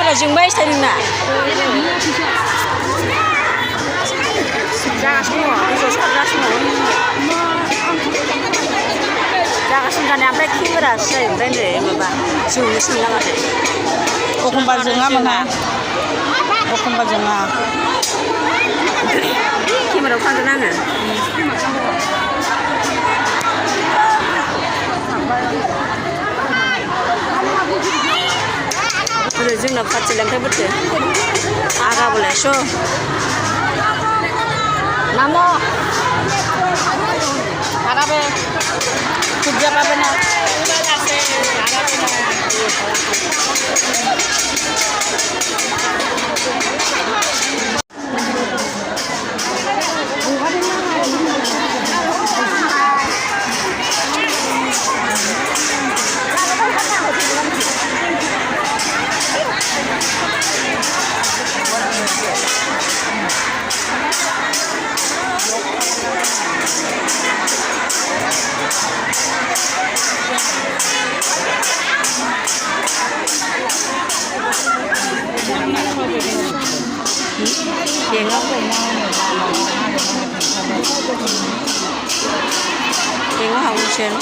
là dừng mấy thế nè ra xuống rồi bây giờ ra xuống rồi ra xuống ra nhà bé khi mà đã xây lên để mà bà dừng xuống là gì ô không bao giờ ngắm mà ô không bao giờ ngắm khi mà đâu khăn cho năng à bây giờ dừng là phát triển làm thế bất cứ aga boleh so namo arabe kerja apa benar Điền không? Điền có không trên